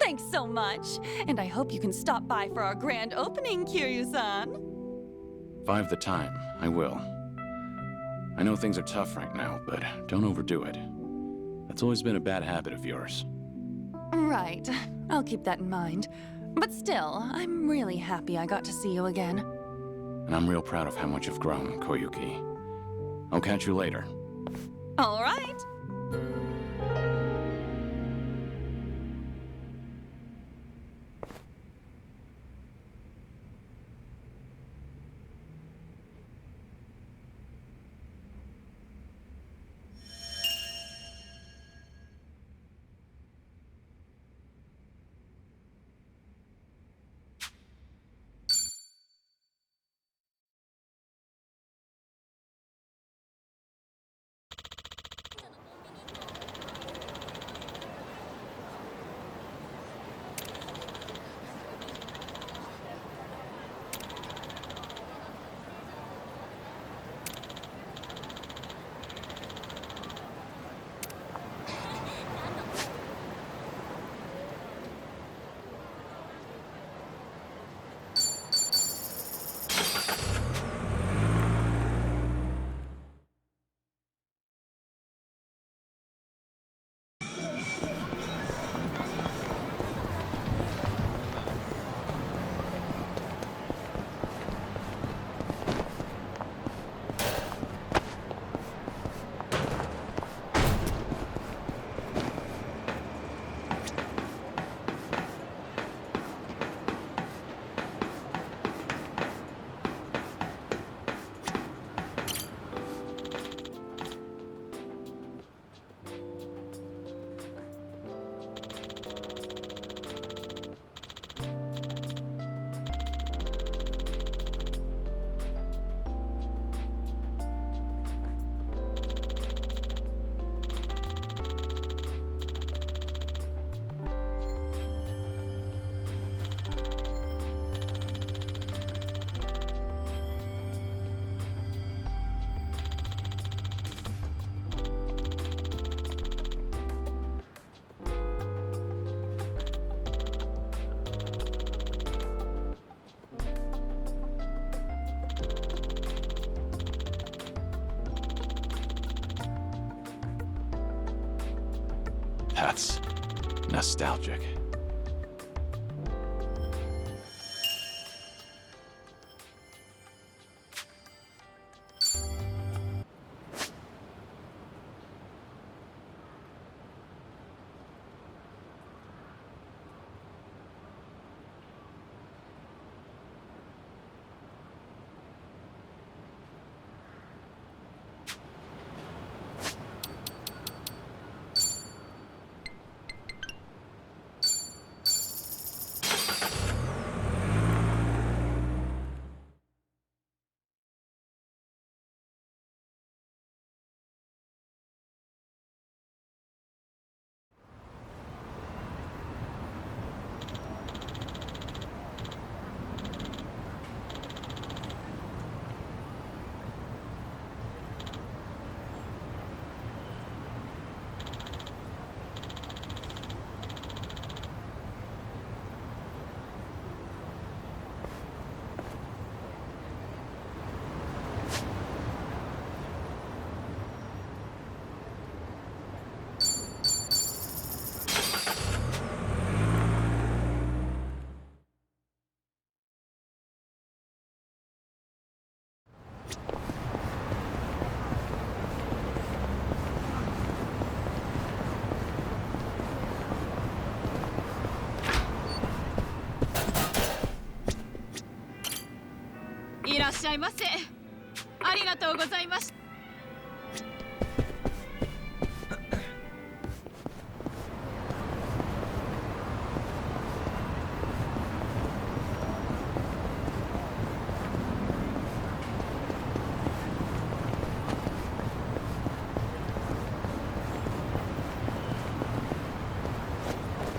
Thanks so much. And I hope you can stop by for our grand opening, Kiryu-san. If I have the time, I will. I know things are tough right now, but don't overdo it. That's always been a bad habit of yours. Right. I'll keep that in mind. But still, I'm really happy I got to see you again. And I'm real proud of how much you've grown, Koyuki. I'll catch you later. All right. That's nostalgic.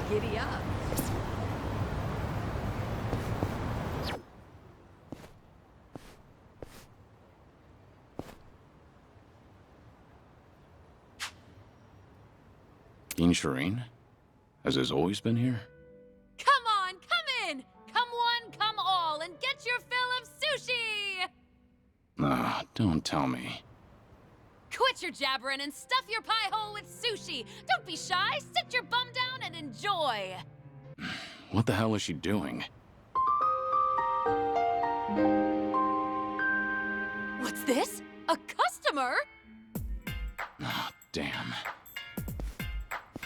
Giddy up. King Shireen? Has this always been here? Don't tell me. Quit your jabbering and stuff your pie hole with sushi! Don't be shy, sit your bum down and enjoy! What the hell is she doing? What's this? A customer? Ah, damn.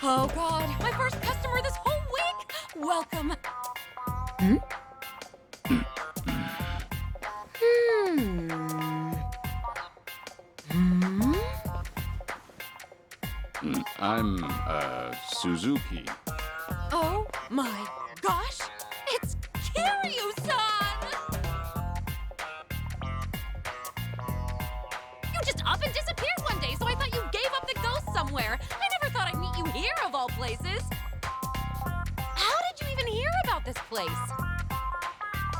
Oh god, my first customer this whole week! Welcome! I'm, Suzuki. Oh my gosh! It's Kiryu-san! You just up and disappeared one day, so I thought you gave up the ghost somewhere. I never thought I'd meet you here, of all places. How did you even hear about this place?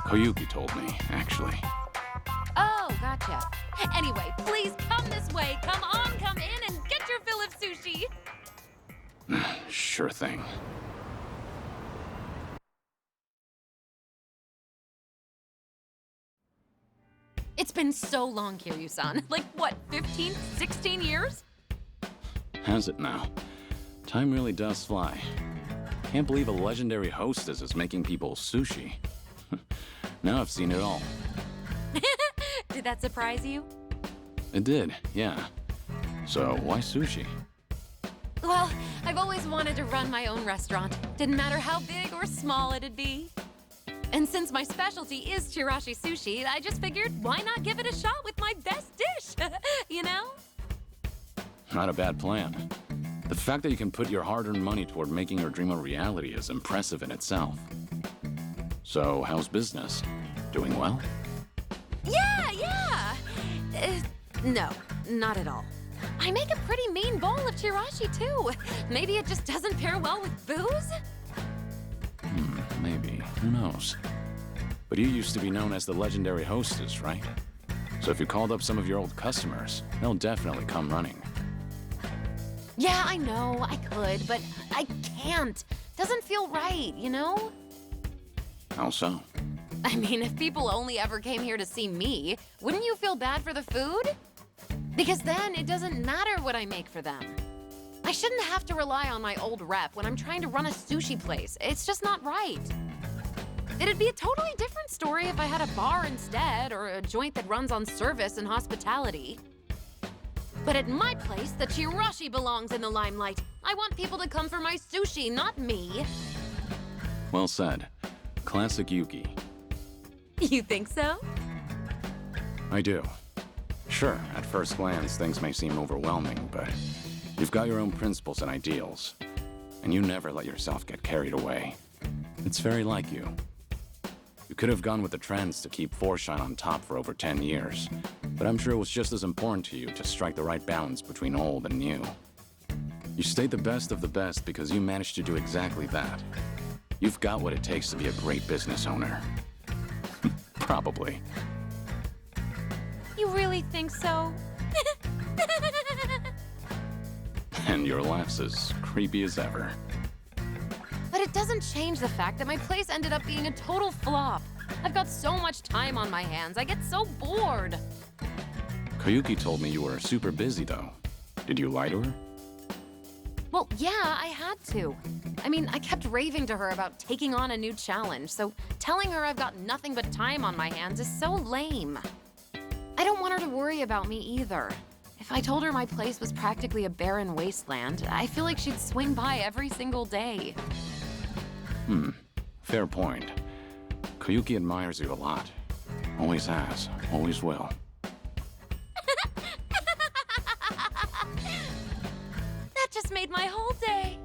Koyuki told me, actually. Oh, gotcha. Anyway, please come this way. Come on, come in and get your fill of sushi. Sure thing. It's been so long, Kiryu-san. Like, what, 15, 16 years? Has it now? Time really does fly. Can't believe a legendary hostess is making people sushi. Now I've seen it all. Did that surprise you? It did, yeah. So why sushi? Well, I've always wanted to run my own restaurant. Didn't matter how big or small it'd be. And since my specialty is Chirashi sushi, I just figured, why not give it a shot with my best dish? You know? Not a bad plan. The fact that you can put your hard-earned money toward making your dream a reality is impressive in itself. So, how's business? Doing well? Yeah! No, not at all. I make a pretty mean bowl of Chirashi, too. Maybe it just doesn't pair well with booze? Maybe. Who knows? But you used to be known as the legendary hostess, right? So if you called up some of your old customers, they'll definitely come running. Yeah, I know, I could, but I can't. Doesn't feel right, you know? How so? I mean, if people only ever came here to see me, wouldn't you feel bad for the food? Because then it doesn't matter what I make for them. I shouldn't have to rely on my old rep when I'm trying to run a sushi place. It's just not right. It'd be a totally different story if I had a bar instead, or a joint that runs on service and hospitality. But at my place, the Chirashi belongs in the limelight. I want people to come for my sushi, not me. Well said. Classic Yuki. You think so? I do. Sure, at first glance, things may seem overwhelming, but you've got your own principles and ideals, and you never let yourself get carried away. It's very like you. You could have gone with the trends to keep Forshine on top for over 10 years, but I'm sure it was just as important to you to strike the right balance between old and new. You stayed the best of the best because you managed to do exactly that. You've got what it takes to be a great business owner. Probably. You really think so? And your laugh's as creepy as ever. But it doesn't change the fact that my place ended up being a total flop. I've got so much time on my hands, I get so bored. Koyuki told me you were super busy, though. Did you lie to her? Well, yeah, I had to. I mean, I kept raving to her about taking on a new challenge, so telling her I've got nothing but time on my hands is so lame. I don't want her to worry about me either. If I told her my place was practically a barren wasteland, I feel like she'd swing by every single day. Fair point. Koyuki admires you a lot. Always has, always will. That just made my whole day.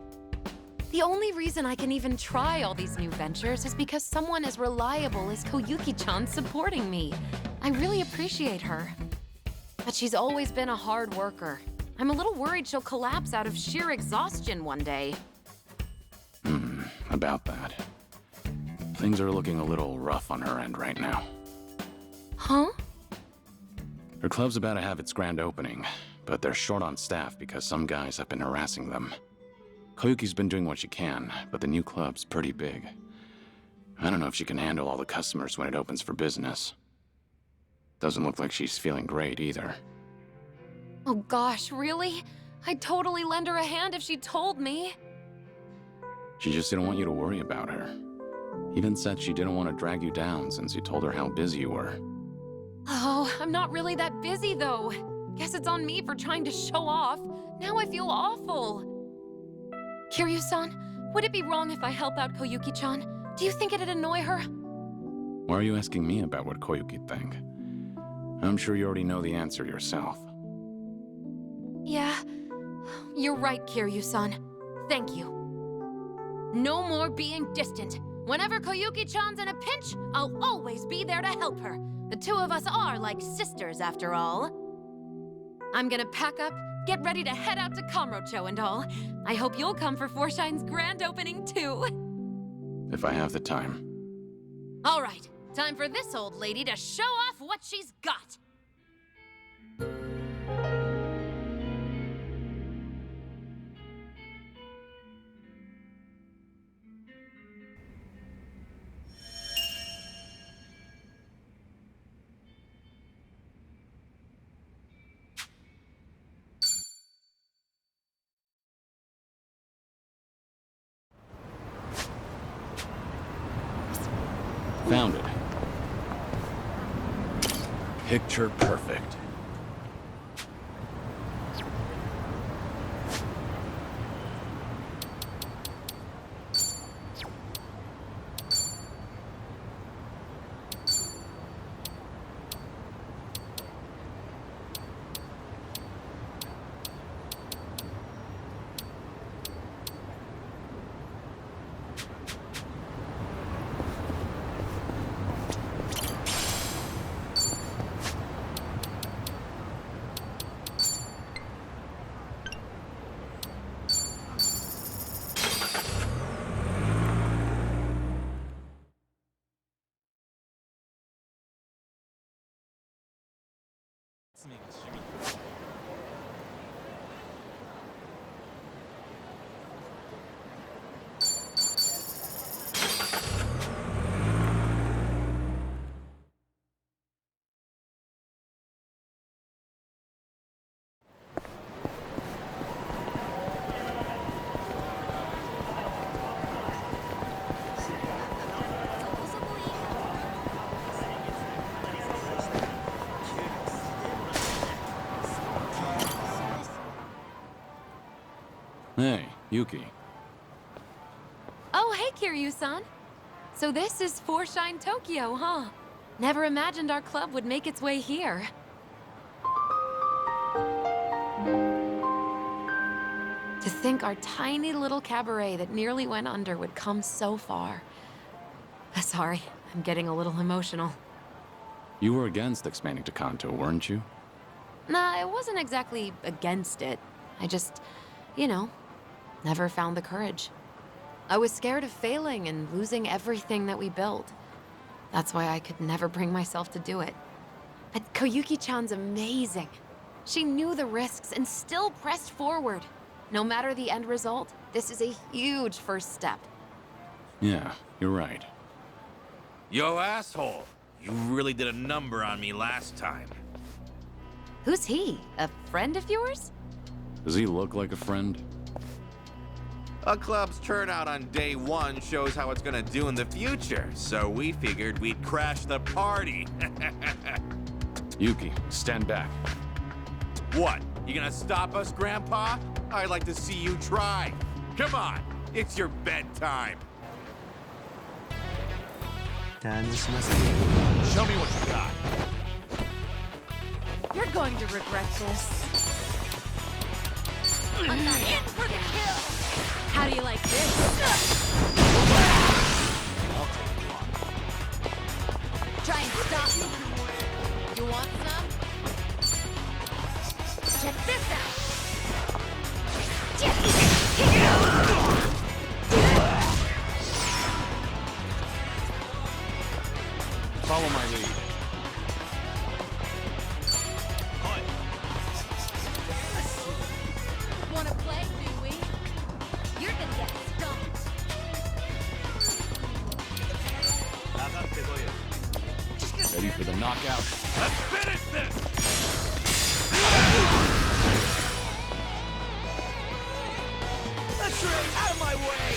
The only reason I can even try all these new ventures is because someone as reliable as Koyuki-chan supporting me. I really appreciate her. But she's always been a hard worker. I'm a little worried she'll collapse out of sheer exhaustion one day. About that. Things are looking a little rough on her end right now. Huh? Her club's about to have its grand opening, but they're short on staff because some guys have been harassing them. Koyuki's been doing what she can, but the new club's pretty big. I don't know if she can handle all the customers when it opens for business. Doesn't look like she's feeling great either. Oh gosh, really? I'd totally lend her a hand if she told me. She just didn't want you to worry about her. Even said she didn't want to drag you down since you told her how busy you were. Oh, I'm not really that busy though. Guess it's on me for trying to show off. Now I feel awful. Kiryu-san, would it be wrong if I help out Koyuki-chan? Do you think it'd annoy her? Why are you asking me about what Koyuki think? I'm sure you already know the answer yourself. Yeah, you're right, Kiryu-san. Thank you. No more being distant. Whenever Koyuki-chan's in a pinch, I'll always be there to help her. The two of us are like sisters, after all. I'm gonna pack up, get ready to head out to Kamurocho and all. I hope you'll come for Forshine's grand opening, too. If I have the time. All right, time for this old lady to show off what she's got. Found it. Picture perfect. Hey, Yuki. Oh, hey, Kiryu-san. So this is Forshine Tokyo, huh? Never imagined our club would make its way here. To think our tiny little cabaret that nearly went under would come so far. Sorry, I'm getting a little emotional. You were against expanding to Kanto, weren't you? Nah, I wasn't exactly against it. I just, you know, never found the courage. I was scared of failing and losing everything that we built. That's why I could never bring myself to do it. But Koyuki-chan's amazing. She knew the risks and still pressed forward. No matter the end result, this is a huge first step. Yeah, you're right. Yo, asshole! You really did a number on me last time. Who's he? A friend of yours? Does he look like a friend? A club's turnout on day one shows how it's gonna do in the future, so we figured we'd crash the party. Yuki, stand back. What? You gonna stop us, Grandpa? I'd like to see you try. Come on, it's your bedtime. Show me what you got. You're going to regret this. I'm not in for the kill! How do you like this? Try and stop me. You want some? Check this out! Follow my lead. Wanna play, do we? You're gonna get stomped. for the knockout? Let's finish this! That's right, out of my way!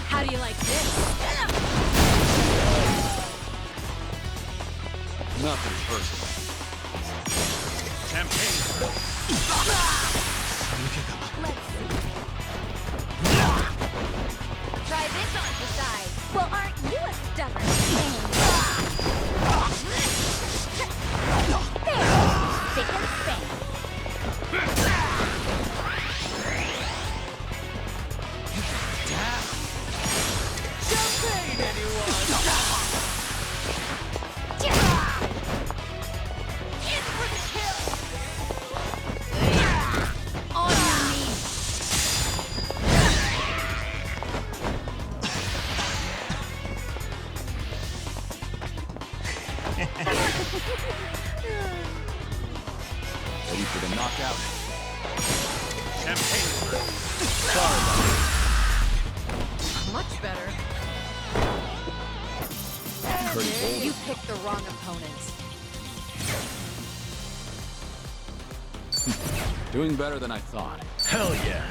How do you like this? Nothing personal. Champagne! Try this on the side. Well, aren't you a stubborn There. Stick and span. Champagne, anyone? In for the kill. On your knees. Ready for the knockout? Champagne! Sorry about Much better. it. Pretty bold. You picked the wrong opponent. Doing better than I thought. Hell yeah.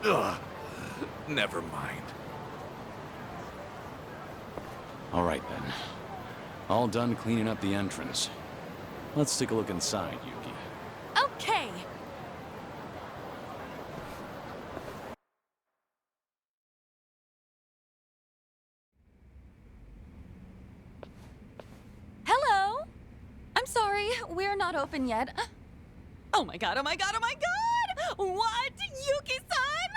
Ugh. Never mind. All right, then. All done cleaning up the entrance. Let's take a look inside, Yuki. Okay. Hello? I'm sorry, we're not open yet. Oh my god, oh my god, oh my god! What? Yuki-san?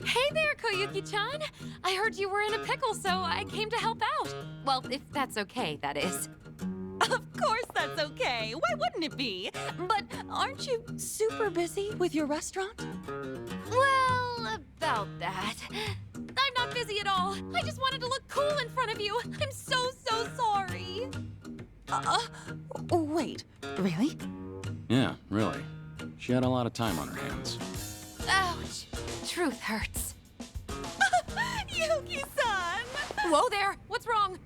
Hey there, Koyuki-chan. I heard you were in a pickle, so I came to help out. Well, if that's okay, that is. Of course that's okay. Why wouldn't it be? But aren't you super busy with your restaurant? Well, about that. I'm not busy at all. I just wanted to look cool in front of you. I'm so sorry. Wait, really? Yeah, really. She had a lot of time on her hands. Ouch. Truth hurts. Yuki-san! Whoa there. What's wrong?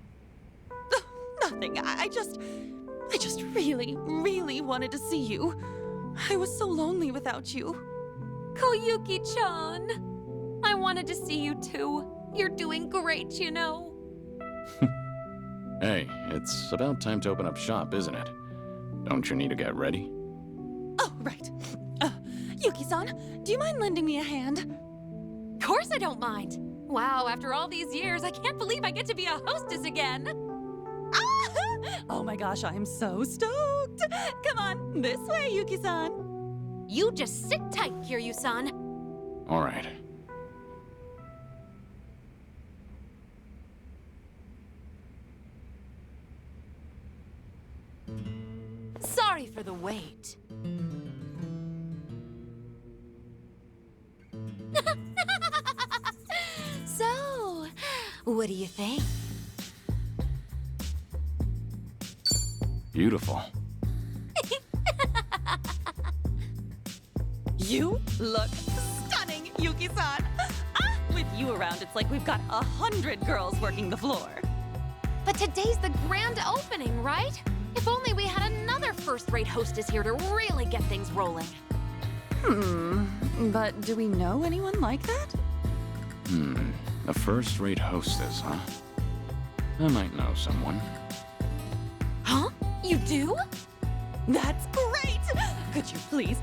Nothing. I just really wanted to see you. I was so lonely without you. Koyuki-chan. I wanted to see you too. You're doing great, you know. Hey, it's about time to open up shop, isn't it? Don't you need to get ready? Oh, right. Yuki-san, do you mind lending me a hand? Of course I don't mind. Wow, after all these years, I can't believe I get to be a hostess again. Oh my gosh, I'm so stoked. Come on, this way, Yuki-san. You just sit tight, Kiryu-san. All right. Sorry for the wait. So, what do you think? Beautiful. You look stunning, Yuki-san. With you around, it's like we've got 100 girls working the floor. But today's the grand opening, right? If only we had another first-rate hostess here to really get things rolling. But do we know anyone like that? A first-rate hostess, huh? I might know someone. Huh? You do? That's great! Could you please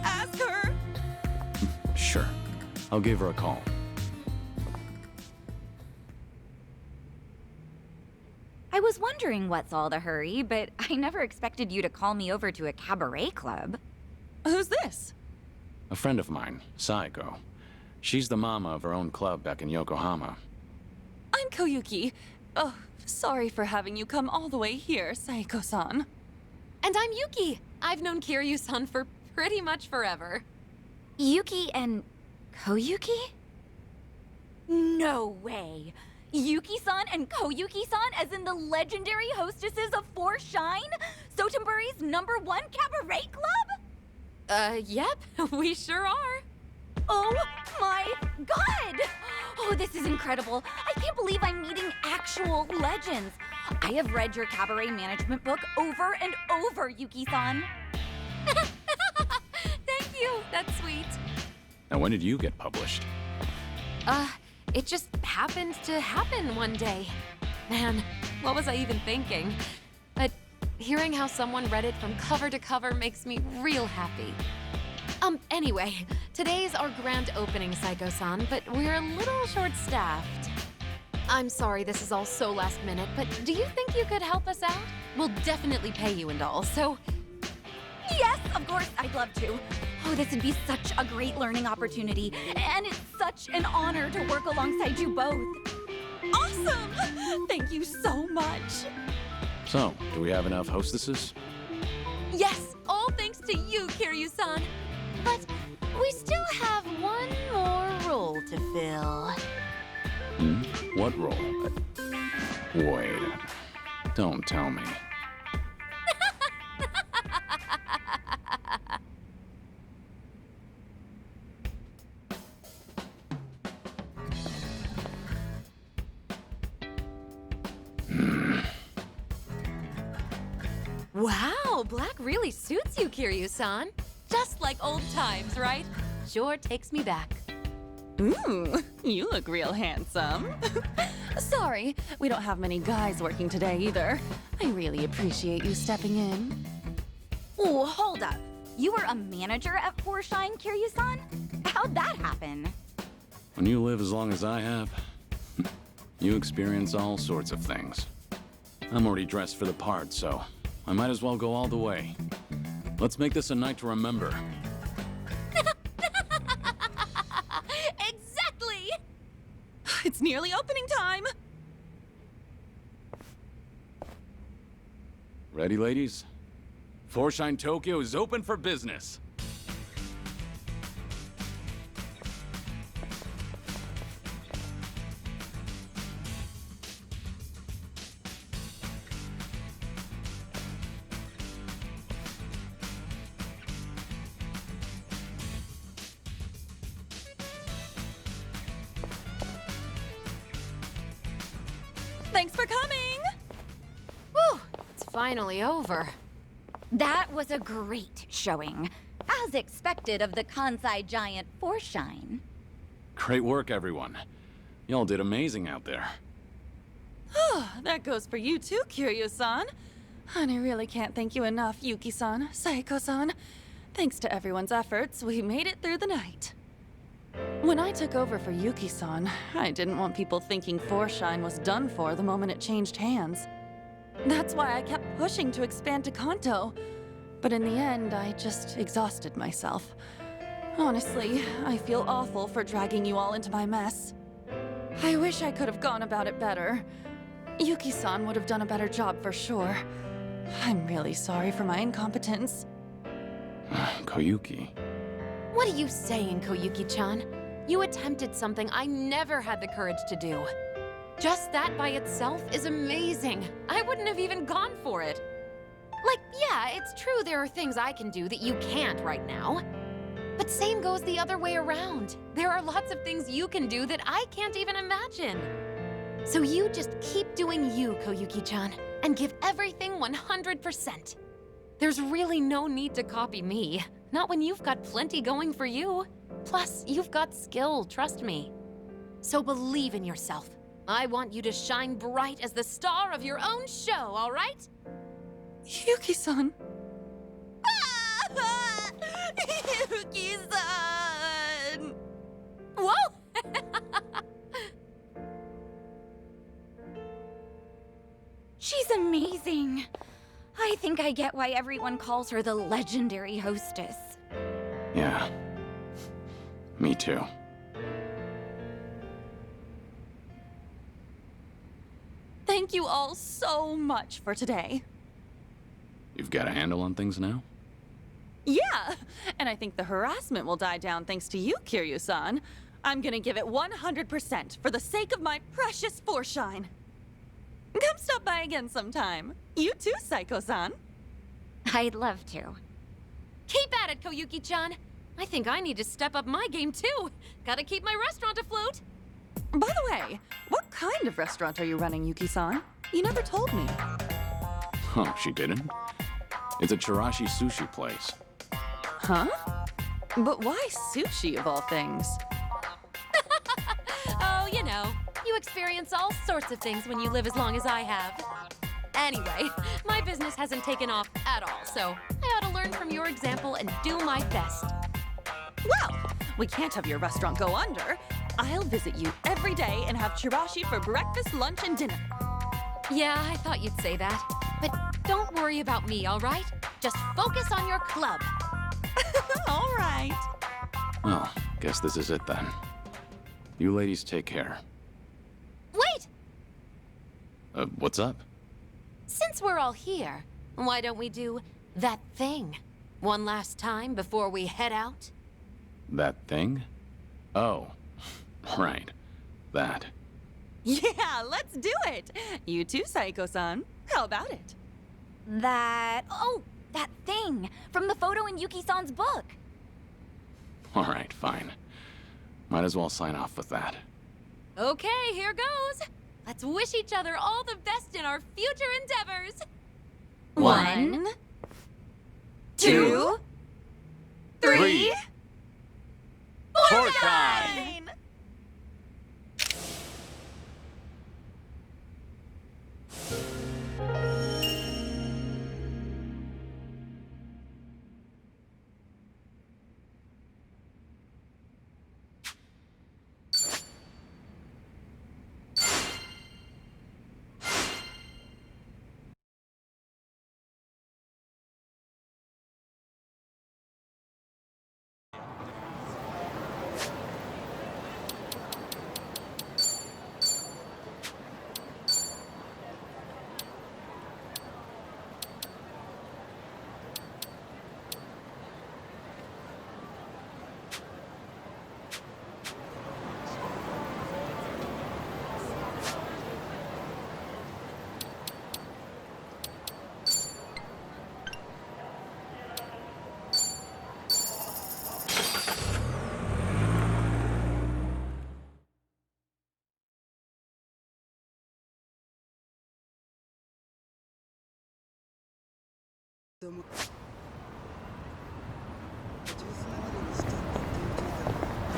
ask her? Sure. I'll give her a call. I was wondering what's all the hurry, but I never expected you to call me over to a cabaret club. Who's this? A friend of mine, Saiko. She's the mama of her own club back in Yokohama. I'm Koyuki. Oh, sorry for having you come all the way here, Saiko-san. And I'm Yuki. I've known Kiryu-san for pretty much forever. Yuki and Koyuki? No way! Yuki-san and Koyuki-san as in the legendary hostesses of Four Shine? Sotenburi's #1 cabaret club? Yep, we sure are. Oh my god! Oh, this is incredible. I can't believe I'm meeting actual legends. I have read your cabaret management book over and over, Yuki-san. Thank you, that's sweet. Now, when did you get published? It just happened to happen one day. Man, what was I even thinking? But hearing how someone read it from cover to cover makes me real happy. Anyway, today's our grand opening, Saiko-san, but we're a little short-staffed. I'm sorry this is all so last minute, but do you think you could help us out? We'll definitely pay you and all, so... Yes, of course, I'd love to. Oh, this would be such a great learning opportunity, and it's such an honor to work alongside you both. Awesome! Thank you so much. So, do we have enough hostesses? Yes, all thanks to you, Kiryu-san. But we still have one more role to fill. What role? Wait. Don't tell me. Wow, black really suits you, Kiryu-san. Just like old times, right? Sure takes me back. Ooh, you look real handsome. Sorry, we don't have many guys working today either. I really appreciate you stepping in. Oh, hold up. You were a manager at Four Shine, Kiryu-san? How'd that happen? When you live as long as I have, you experience all sorts of things. I'm already dressed for the part, so I might as well go all the way. Let's make this a night to remember. Exactly! It's nearly opening time. Ready, ladies? Four Shine Tokyo is open for business. Thanks for coming. Whew, it's finally over. That was a great showing, as expected of the Kansai giant Four Shine. Great work, everyone. Y'all did amazing out there. That goes for you too, Kiryu-san. And I really can't thank you enough, Yuki-san, Saiko-san. Thanks to everyone's efforts, we made it through the night. When I took over for Yuki-san, I didn't want people thinking Four Shine was done for the moment it changed hands. That's why I kept pushing to expand to Kanto. But in the end, I just exhausted myself. Honestly, I feel awful for dragging you all into my mess. I wish I could have gone about it better. Yuki-san would have done a better job for sure. I'm really sorry for my incompetence. Koyuki. What are you saying, Koyuki-chan? You attempted something I never had the courage to do. Just that by itself is amazing. I wouldn't have even gone for it. Like, yeah, it's true there are things I can do that you can't right now. But same goes the other way around. There are lots of things you can do that I can't even imagine. So you just keep doing you, Koyuki-chan, and give everything 100%. There's really no need to copy me. Not when you've got plenty going for you. Plus, you've got skill, trust me. So believe in yourself. I want you to shine bright as the star of your own show, all right? Yuki-san. Yuki-san! Whoa! She's amazing. I think I get why everyone calls her the legendary hostess. Yeah. Me too. Thank you all so much for today. You've got a handle on things now? Yeah, and I think the harassment will die down thanks to you, Kiryu-san. I'm gonna give it 100% for the sake of my precious Foreshine. Come stop by again sometime. You too, Saiko-san. I'd love to. Keep at it, Koyuki-chan. I think I need to step up my game too. Gotta keep my restaurant afloat. By the way, what kind of restaurant are you running, Yuki-san? You never told me. Oh, she didn't? It's a Chirashi sushi place. Huh? But why sushi of all things? Oh, you know, you experience all sorts of things when you live as long as I have. Anyway, my business hasn't taken off at all, so I ought to learn from your example and do my best. Well, we can't have your restaurant go under. I'll visit you every day and have chirashi for breakfast, lunch, and dinner. Yeah, I thought you'd say that. But don't worry about me, all right? Just focus on your club. All right. Oh, guess this is it then. You ladies take care. Wait! What's up? Since we're all here, why don't we do that thing one last time before we head out? That thing? Oh, right. That. Yeah, let's do it. You too, Saiko-san. How about it? That thing from the photo in Yuki-san's book. All right, fine. Might as well sign off with that. Okay, here goes. Let's wish each other all the best in our future endeavors. 1, 2, 3. Foreshine!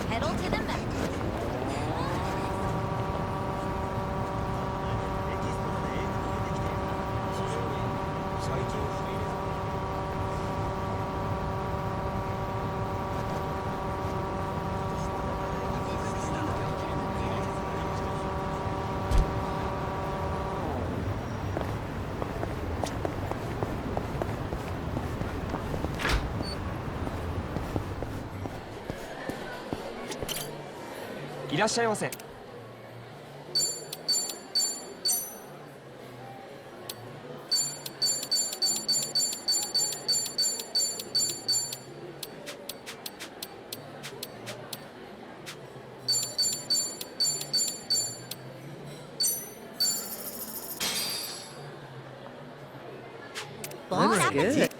Pedal to the metal.いらっしゃいませ。Bon appetit.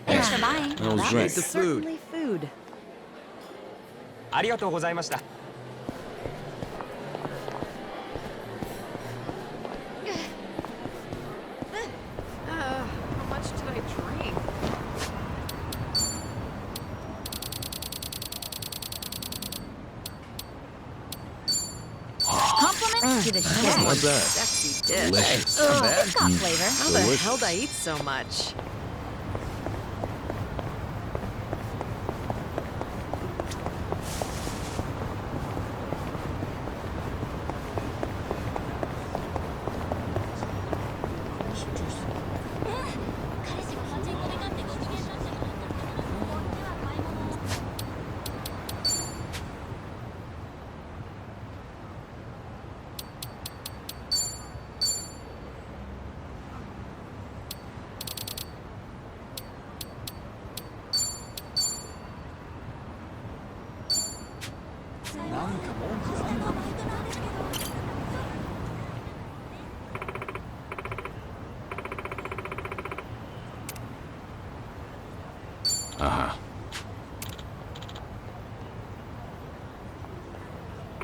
Thanks for buying. That was That great. is certainly food. ありがとうございました。 How much did I drink? Compliments to the chef. Not bad. Sexy dish. Delicious. Oh, it's got flavor. How the Delicious. hell did I eat so much?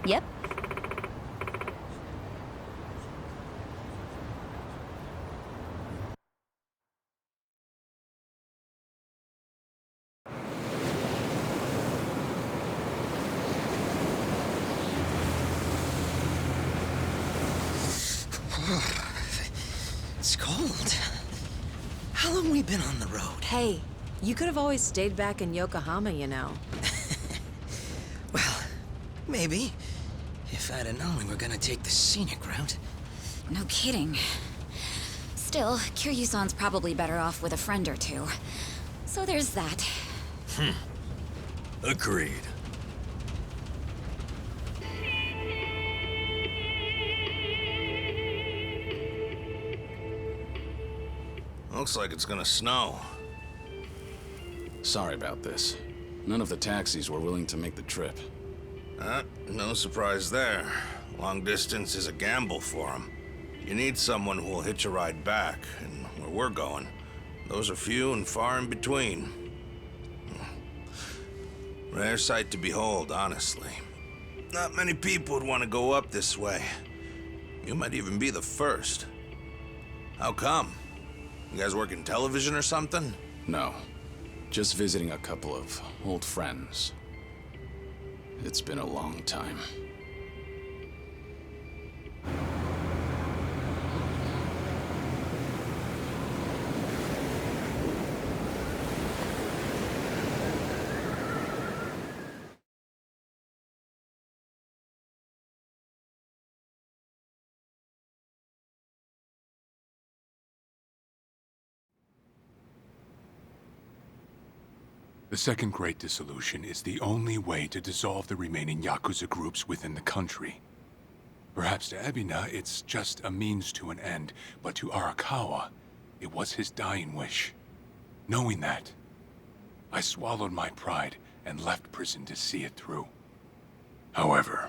Yep. It's cold. How long we been on the road? Hey, you could have always stayed back in Yokohama, you know. Well, maybe. If I'd have known we were gonna take the scenic route. No kidding. Still, Kiryu-san's probably better off with a friend or two. So there's that. Agreed. Looks like it's gonna snow. Sorry about this. None of the taxis were willing to make the trip. No surprise there. Long distance is a gamble for them. You need someone who will hitch a ride back, and where we're going, those are few and far in between. Rare sight to behold, honestly. Not many people would want to go up this way. You might even be the first. How come? You guys work in television or something? No. Just visiting a couple of old friends. It's been a long time. The Second Great Dissolution is the only way to dissolve the remaining Yakuza groups within the country. Perhaps to Ebina, it's just a means to an end, but to Arakawa, it was his dying wish. Knowing that, I swallowed my pride and left prison to see it through. However,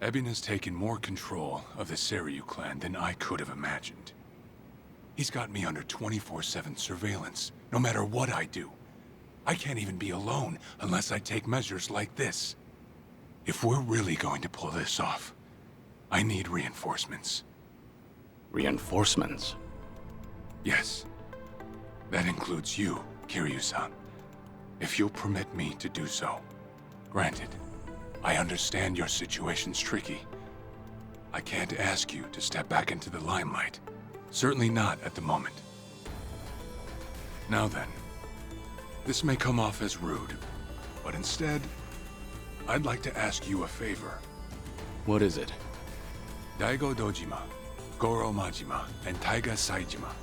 Ebina's taken more control of the Seiryu clan than I could have imagined. He's got me under 24/7 surveillance, no matter what I do. I can't even be alone unless I take measures like this. If we're really going to pull this off, I need reinforcements. Reinforcements? Yes. That includes you, Kiryu-san. If you'll permit me to do so. Granted, I understand your situation's tricky. I can't ask you to step back into the limelight. Certainly not at the moment. Now then. This may come off as rude, but instead, I'd like to ask you a favor. What is it? Daigo Dojima, Goro Majima, and Taiga Saijima.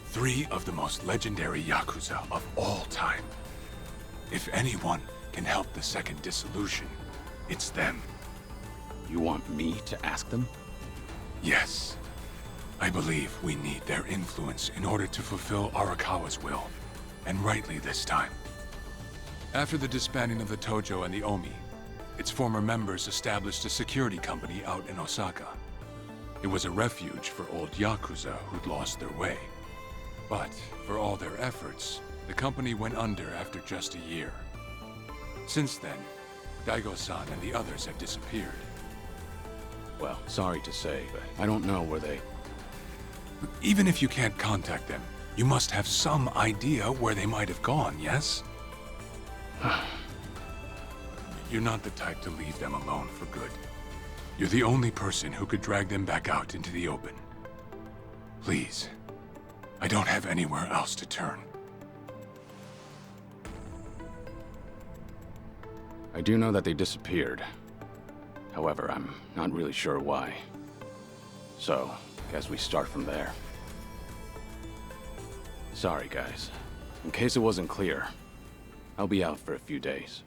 3 of the most legendary Yakuza of all time. If anyone can help the Second Dissolution, it's them. You want me to ask them? Yes. I believe we need their influence in order to fulfill Arakawa's will. And rightly this time. After the disbanding of the Tojo and the Omi, its former members established a security company out in Osaka. It was a refuge for old Yakuza who'd lost their way. But for all their efforts, the company went under after just a year. Since then, Daigo-san and the others have disappeared. Well, sorry to say, but I don't know where they... Even if you can't contact them, you must have some idea where they might have gone, yes? You're not the type to leave them alone for good. You're the only person who could drag them back out into the open. Please. I don't have anywhere else to turn. I do know that they disappeared. However, I'm not really sure why. So, guess we start from there. Sorry, guys. In case it wasn't clear, I'll be out for a few days.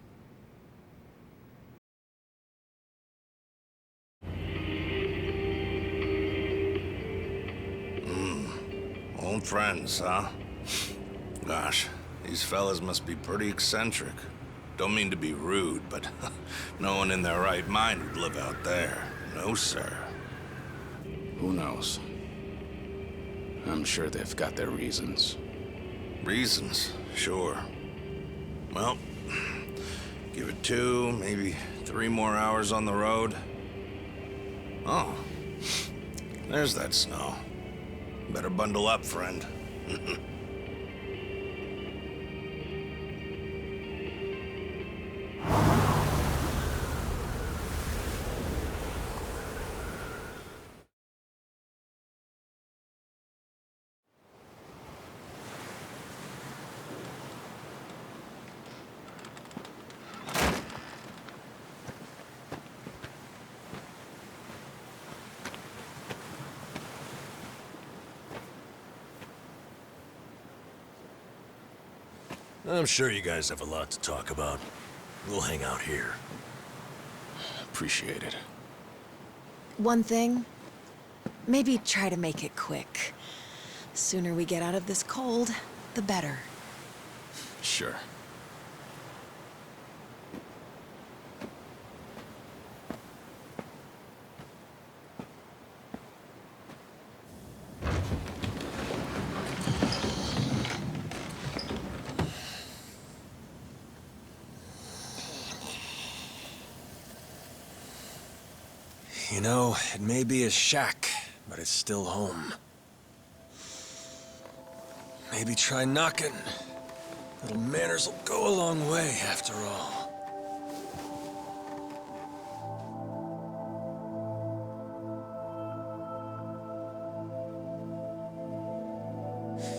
Old friends, huh? Gosh, these fellas must be pretty eccentric. Don't mean to be rude, but no one in their right mind would live out there. No, sir. Who knows? I'm sure they've got their reasons. Reasons, sure. Well, give it 2, maybe 3 more hours on the road? Oh, there's that snow. Better bundle up, friend. I'm sure you guys have a lot to talk about. We'll hang out here. Appreciate it. One thing, maybe try to make it quick. Sooner we get out of this cold, the better. Sure. You know, it may be a shack, but it's still home. Maybe try knocking. Little manners will go a long way, after all.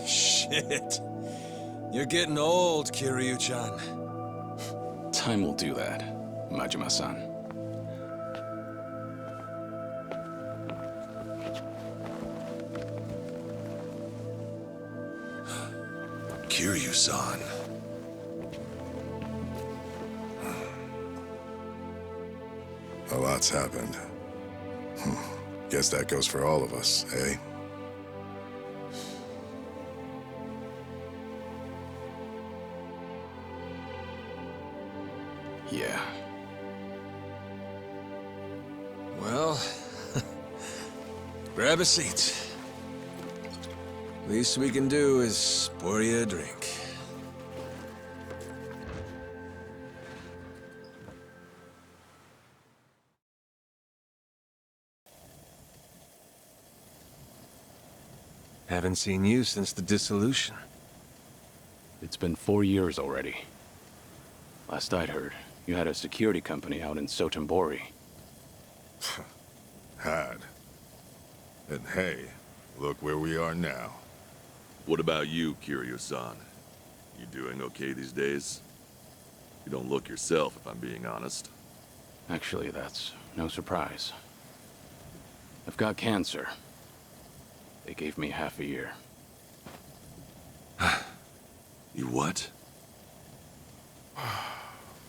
Shit. You're getting old, Kiryu-chan. Time will do that, Majima-san. Kiryu-san. A lot's happened. Guess that goes for all of us, eh? Yeah. Well, grab a seat. Least we can do is pour you a drink. Haven't seen you since the dissolution. It's been 4 years already. Last I'd heard, you had a security company out in Sotenbori. Had. And hey, look where we are now. What about you, Kiryu-san? You doing okay these days? You don't look yourself, if I'm being honest. Actually, that's no surprise. I've got cancer. They gave me half a year. You what?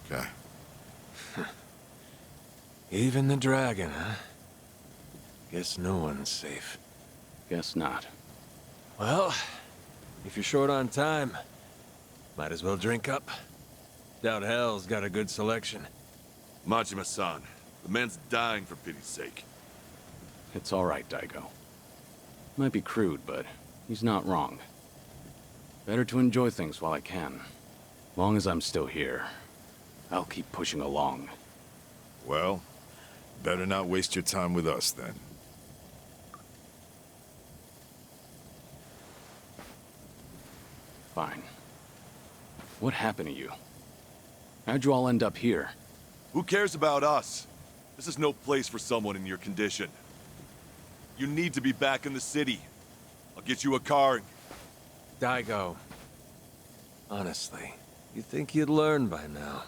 Okay. Even the dragon, huh? Guess no one's safe. Guess not. Well, if you're short on time, might as well drink up. Doubt hell's got a good selection. Majima-san, the man's dying for pity's sake. It's all right, Daigo. Might be crude, but he's not wrong. Better to enjoy things while I can. Long as I'm still here, I'll keep pushing along. Well, better not waste your time with us, then. Fine. What happened to you? How'd you all end up here? Who cares about us? This is no place for someone in your condition. You need to be back in the city. I'll get you a car. Daigo. Honestly, you'd think you'd learn by now.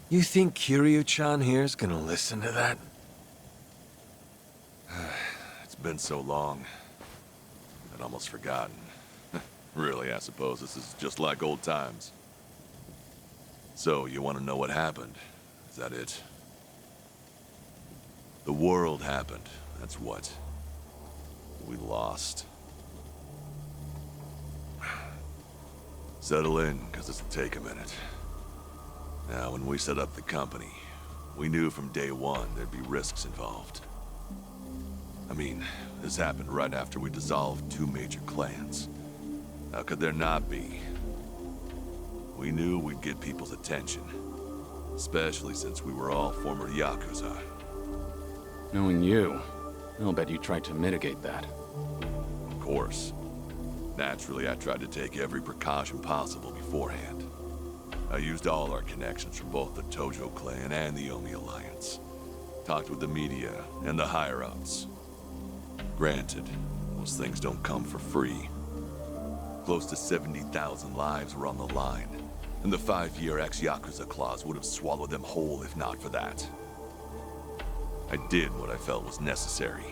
You think Kiryu-chan here's gonna listen to that? It's been so long. I'd almost forgotten. Really, I suppose this is just like old times. So, you want to know what happened? Is that it? The world happened. That's what. We lost. Settle in, because this'll take a minute. Now, when we set up the company, we knew from day one there'd be risks involved. I mean, this happened right after we dissolved 2 major clans. How could there not be? We knew we'd get people's attention. Especially since we were all former Yakuza. Knowing you, I'll bet you tried to mitigate that. Of course. Naturally, I tried to take every precaution possible beforehand. I used all our connections from both the Tojo clan and the Omi Alliance. Talked with the media and the higher-ups. Granted, most things don't come for free. Close to 70,000 lives were on the line, and the 5-year ex-Yakuza clause would have swallowed them whole if not for that. I did what I felt was necessary.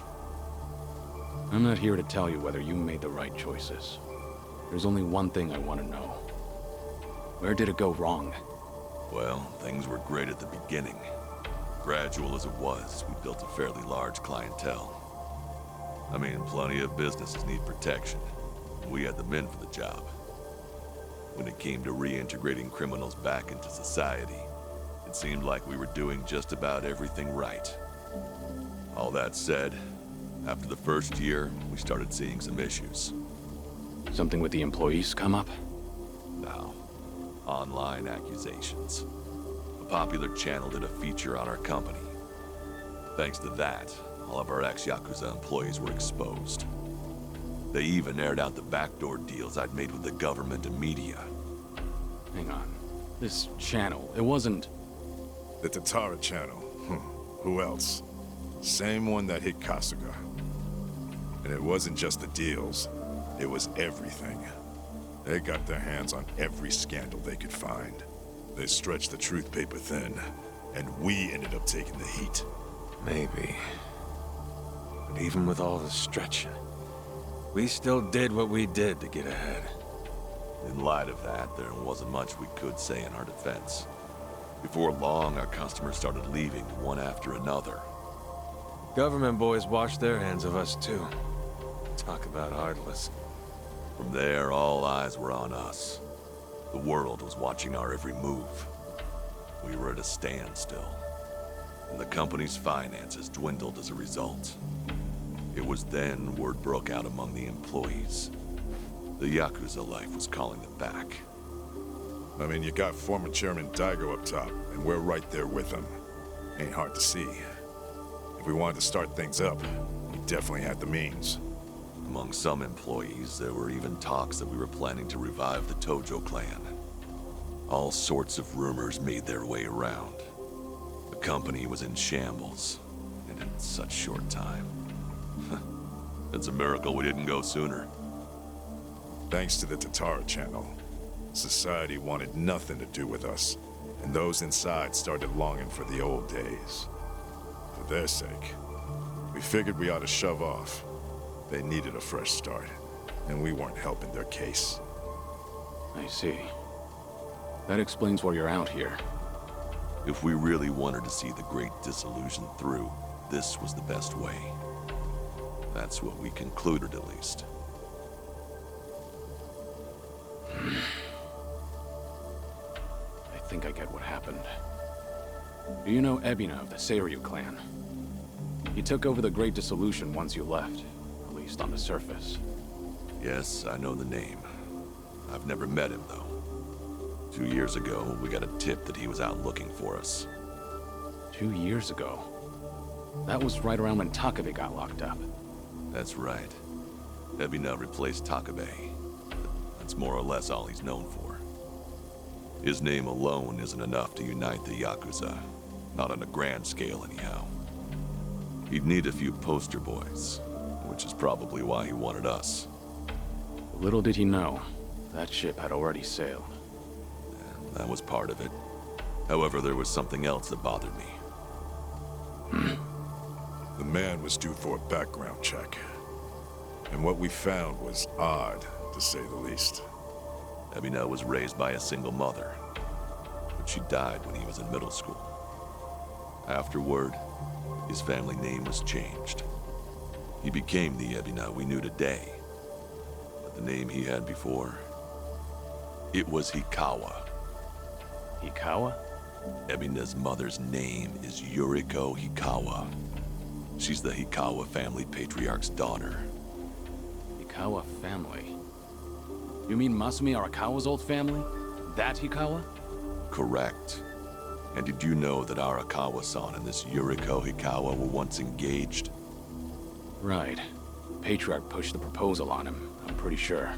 I'm not here to tell you whether you made the right choices. There's only one thing I want to know. Where did it go wrong? Well, things were great at the beginning. Gradual as it was, we built a fairly large clientele. I mean, plenty of businesses need protection. We had the men for the job. When it came to reintegrating criminals back into society, it seemed like we were doing just about everything right. All that said, after the first year, we started seeing some issues. Something with the employees come up? No. Online accusations. A popular channel did a feature on our company. Thanks to that, all of our ex-Yakuza employees were exposed. They even aired out the backdoor deals I'd made with the government and media. Hang on. This channel, it wasn't... The Tatara channel. Who else? Same one that hit Kasuga. And it wasn't just the deals, it was everything. They got their hands on every scandal they could find. They stretched the truth paper thin, and we ended up taking the heat. Maybe. But even with all the stretching, we still did what we did to get ahead. In light of that, there wasn't much we could say in our defense. Before long, our customers started leaving one after another. Government boys washed their hands of us too. Talk about heartless. From there, all eyes were on us. The world was watching our every move. We were at a standstill, and the company's finances dwindled as a result. It was then word broke out among the employees. The Yakuza life was calling them back. I mean, you got former Chairman Daigo up top, and we're right there with him. Ain't hard to see. If we wanted to start things up, we definitely had the means. Among some employees, there were even talks that we were planning to revive the Tojo clan. All sorts of rumors made their way around. The company was in shambles, and in such short time. It's a miracle we didn't go sooner. Thanks to the Tatara channel, society wanted nothing to do with us, and those inside started longing for the old days. For their sake, we figured we ought to shove off. They needed a fresh start, and we weren't helping their case. I see. That explains why you're out here. If we really wanted to see the Great Dissolution through, this was the best way. That's what we concluded, at least. I think I get what happened. Do you know Ebina of the Seiryu clan? He took over the Great Dissolution once you left, at least on the surface. Yes, I know the name. I've never met him, though. 2 years ago, we got a tip that he was out looking for us. 2 years ago? That was right around when Takabe got locked up. That's right. Ebina replaced Takabe. That's more or less all he's known for. His name alone isn't enough to unite the Yakuza. Not on a grand scale, anyhow. He'd need a few poster boys, which is probably why he wanted us. Little did he know, that ship had already sailed. That was part of it. However, there was something else that bothered me. The man was due for a background check. And what we found was odd, to say the least. Ebina was raised by a single mother, but she died when he was in middle school. Afterward, his family name was changed. He became the Ebina we knew today. But the name he had before, it was Hikawa. Hikawa? Ebina's mother's name is Yuriko Hikawa. She's the Hikawa family patriarch's daughter. Hikawa family? You mean Masumi Arakawa's old family? That Hikawa? Correct. And did you know that Arakawa-san and this Yuriko Hikawa were once engaged? Right. Patriarch pushed the proposal on him, I'm pretty sure.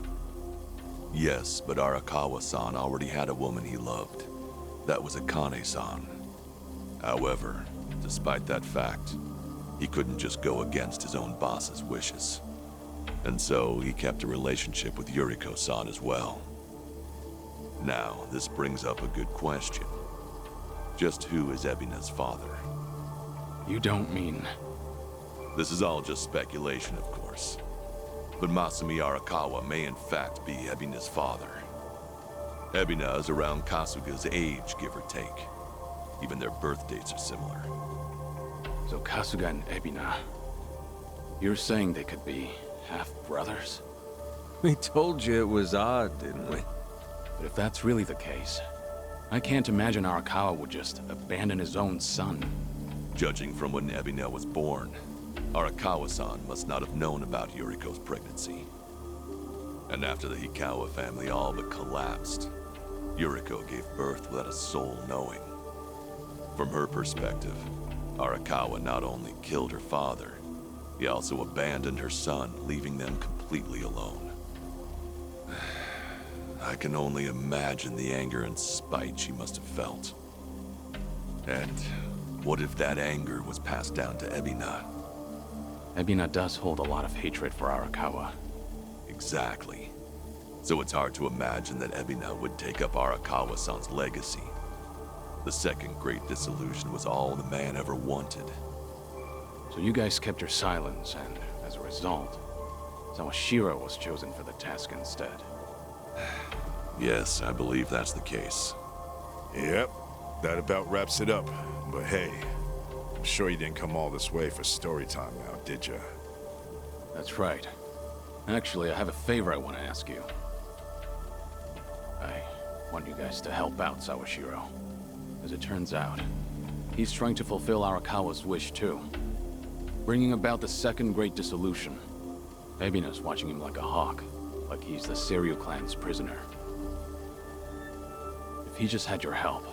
Yes, but Arakawa-san already had a woman he loved. That was Akane-san. However, despite that fact, he couldn't just go against his own boss's wishes. And so he kept a relationship with Yuriko-san as well. Now, this brings up a good question. Just who is Ebina's father? You don't mean... This is all just speculation, of course. But Masumi Arakawa may in fact be Ebina's father. Ebina is around Kasuga's age, give or take. Even their birth dates are similar. So Kasuga and Ebina... You're saying they could be half-brothers? We told you it was odd, didn't we? But if that's really the case, I can't imagine Arakawa would just abandon his own son. Judging from when Ebina was born, Arakawa-san must not have known about Yuriko's pregnancy. And after the Hikawa family all but collapsed, Yuriko gave birth without a soul knowing. From her perspective, Arakawa not only killed her father, he also abandoned her son, leaving them completely alone. I can only imagine the anger and spite she must have felt. And what if that anger was passed down to Ebina? Ebina does hold a lot of hatred for Arakawa. Exactly. So it's hard to imagine that Ebina would take up Arakawa-san's legacy. The second great dissolution was all the man ever wanted. So you guys kept your silence, and as a result, Sawashiro was chosen for the task instead. Yes, I believe that's the case. Yep, that about wraps it up. But hey, I'm sure you didn't come all this way for story time now, did you? That's right. Actually, I have a favor I want to ask you. I want you guys to help out Sawashiro. As it turns out, he's trying to fulfill Arakawa's wish too. Bringing about the second great dissolution. Ebina's watching him like a hawk, like he's the Seiryu clan's prisoner. If he just had your help,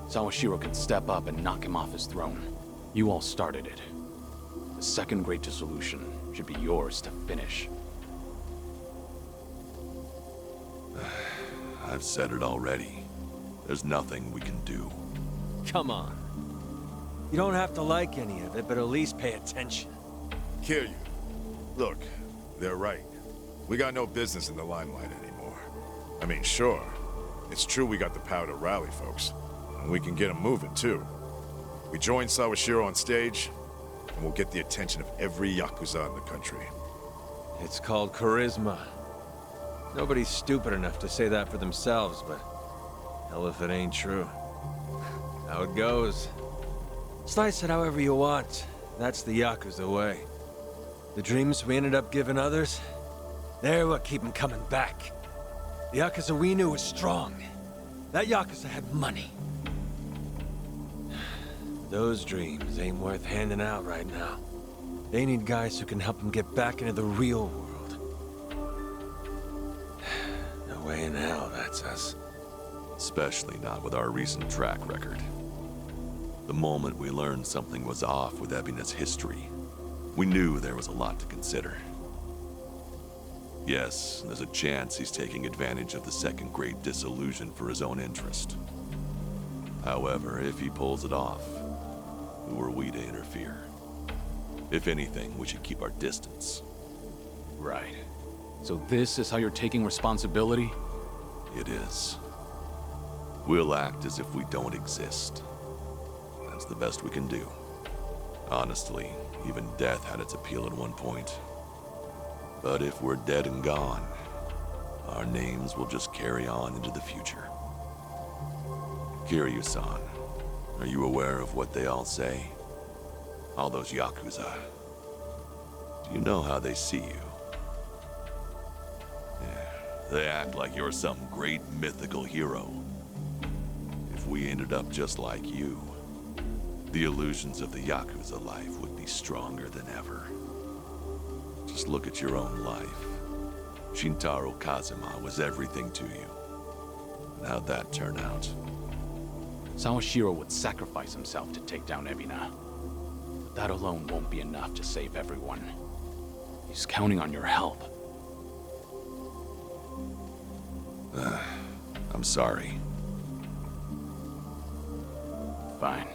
Sawashiro could step up and knock him off his throne. You all started it. The second great dissolution should be yours to finish. I've said it already. There's nothing we can do. Come on. You don't have to like any of it, but at least pay attention. Kiryu, look, they're right. We got no business in the limelight anymore. I mean, sure, it's true we got the power to rally folks, and we can get them moving too. We join Sawashiro on stage, and we'll get the attention of every Yakuza in the country. It's called charisma. Nobody's stupid enough to say that for themselves, but hell if it ain't true. How it goes. Slice it however you want. That's the Yakuza way. The dreams we ended up giving others, they're what keep them coming back. The Yakuza we knew was strong. That Yakuza had money. Those dreams ain't worth handing out right now. They need guys who can help them get back into the real world. No way in hell that's us. Especially not with our recent track record. The moment we learned something was off with Ebina's history, we knew there was a lot to consider. Yes, there's a chance he's taking advantage of the second great dissolution for his own interest. However, if he pulls it off, who are we to interfere? If anything, we should keep our distance. Right. So this is how you're taking responsibility? It is. We'll act as if we don't exist. That's the best we can do. Honestly, even death had its appeal at one point. But if we're dead and gone, our names will just carry on into the future. Kiryu-san, are you aware of what they all say? All those Yakuza. Do you know how they see you? Yeah, they act like you're some great mythical hero. If we ended up just like you, the illusions of the Yakuza life would be stronger than ever. Just look at your own life. Shintaro Kazuma was everything to you. How'd that turn out? Sawashiro would sacrifice himself to take down Ebina. But that alone won't be enough to save everyone. He's counting on your help. I'm sorry. Fine.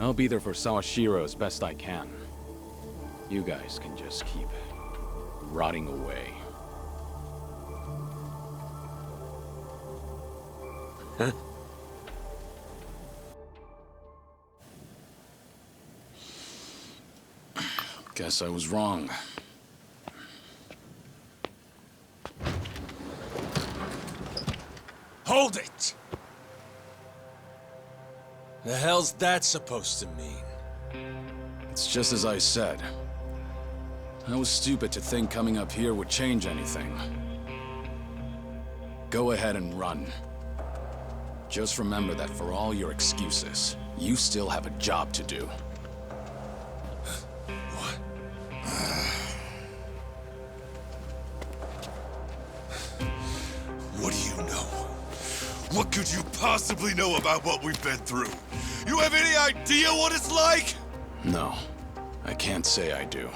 I'll be there for Sawashiro as best I can. You guys can just keep rotting away. Guess I was wrong. Hold it! The hell's that supposed to mean? It's just as I said. I was stupid to think coming up here would change anything. Go ahead and run. Just remember that for all your excuses, you still have a job to do. What do you know? What could you possibly know about what we've been through? You have any idea what it's like? No, I can't say I do.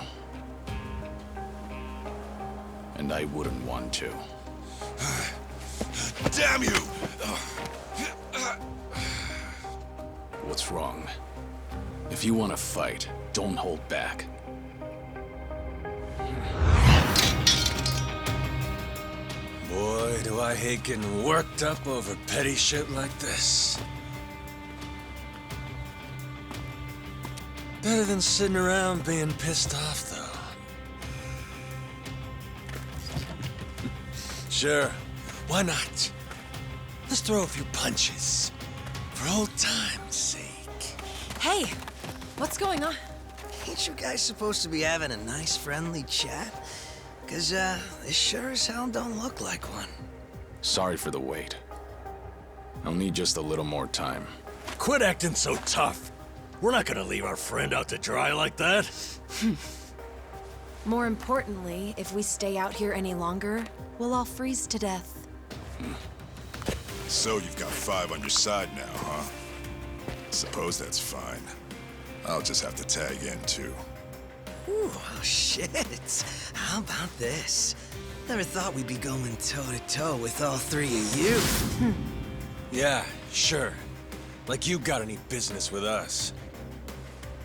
And I wouldn't want to. Damn you! What's wrong? If you want to fight, don't hold back. Boy, do I hate getting worked up over petty shit like this. Better than sitting around being pissed off, though. Sure, why not? Let's throw a few punches. For old time's sake. Hey, what's going on? Ain't you guys supposed to be having a nice, friendly chat? 'Cause, this sure as hell don't look like one. Sorry for the wait. I'll need just a little more time. Quit acting so tough. We're not gonna leave our friend out to dry like that. More importantly, if we stay out here any longer, we'll all freeze to death. So you've got 5 on your side now, huh? Suppose that's fine. I'll just have to tag in, too. Ooh, oh shit. How about this? Never thought we'd be going toe-to-toe with all 3 of you. Yeah, sure. Like you got any business with us.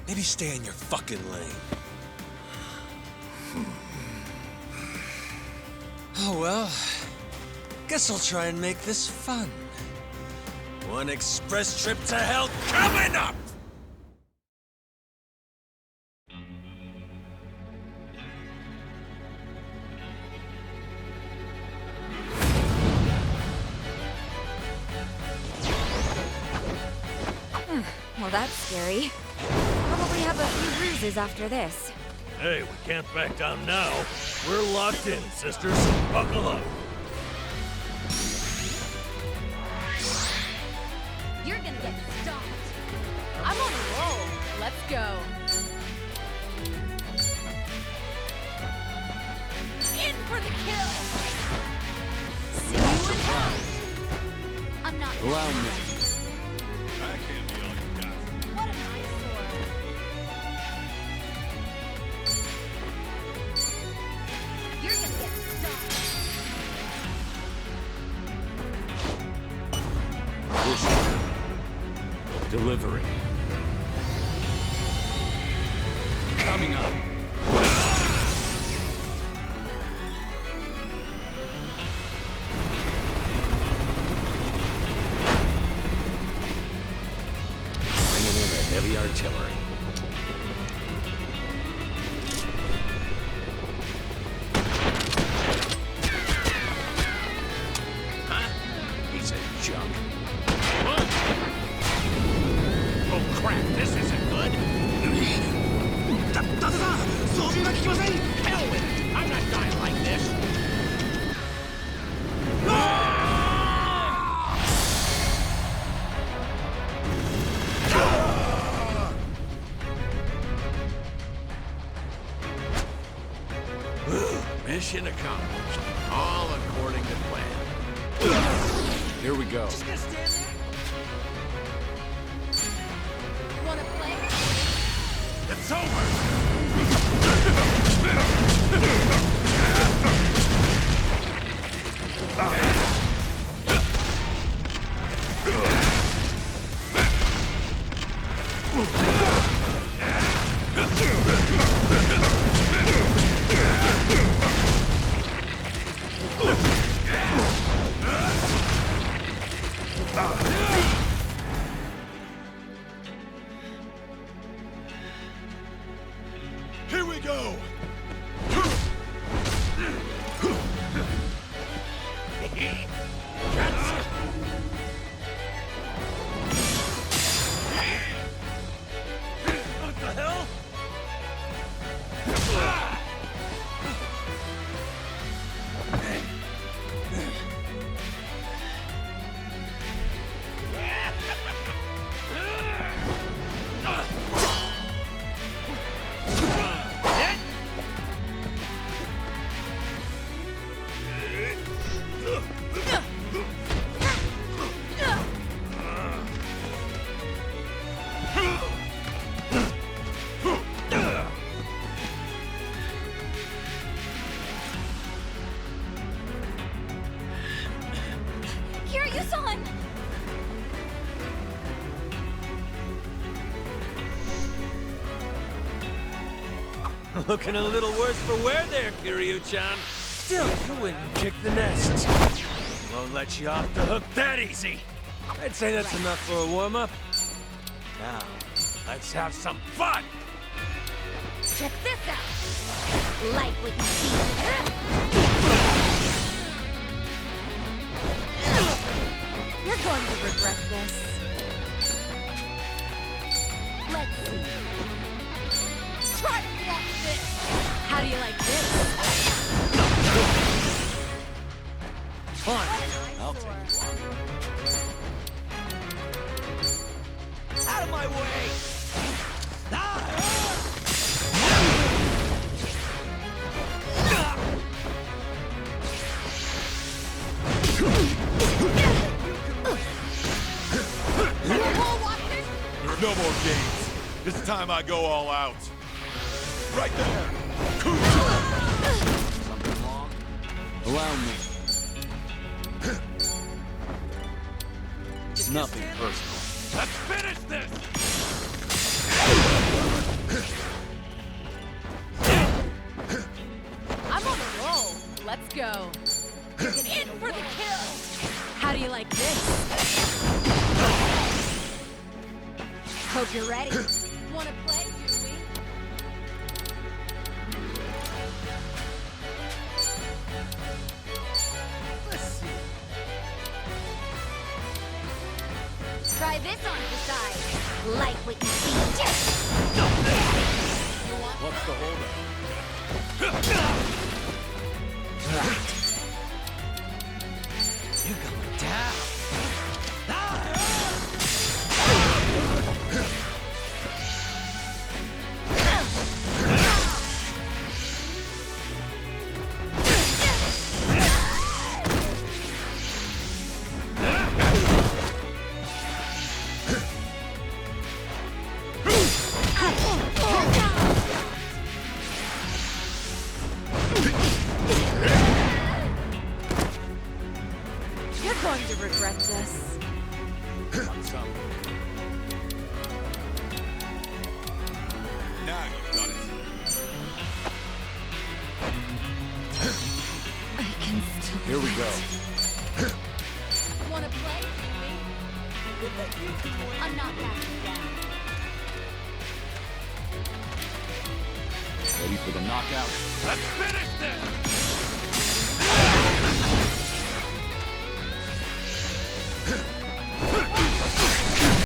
Maybe stay in your fucking lane. Oh well. Guess I'll try and make this fun. One express trip to hell coming up! Well, that's scary. Probably have a few bruises after this. Hey, we can't back down now. We're locked in, sisters. Buckle up. You're gonna get stopped. I'm on a roll. Let's go. In for the kill. See you in hell. I'm not. Allow me. I can't be all you got. What an eyesore. You're gonna get stopped. Delivery. Coming up. Bringing in the heavy artillery. Huh? Piece of junk. Oh crap, this isn't good. Hell with it. I'm not dying like this. Mission accomplished. All acquired. thwarting the plan. Here we go. Just gonna stand there? Wanna play? It's over! Here we go! What the hell? Kiryu-san! Looking a little worse for wear there, Kiryu-chan. Still, you wouldn't kick the nest. Won't let you off the hook that easy. I'd say that's enough for a warm-up. Now, let's have some fun! Check this out! Like what you see. You're going to regret this. Let's see. Try to block this! How do you like this? Fine, I'll take you on. Out of my way! No more games. This time I go all out. Right there. Something wrong? Allow me. Nothing personal. Let's finish this! I'm on a roll. Let's go. In for the kill. How do you like this? Hope you're ready. Wanna play, do we? Let's see. Try this on the side. Like what you see. What's the holdup? You're going down. You're going to regret this. Now you've done it. I can still. Here we go. Wanna play? I'm not backing down. Ready for the knockout? Let's finish this!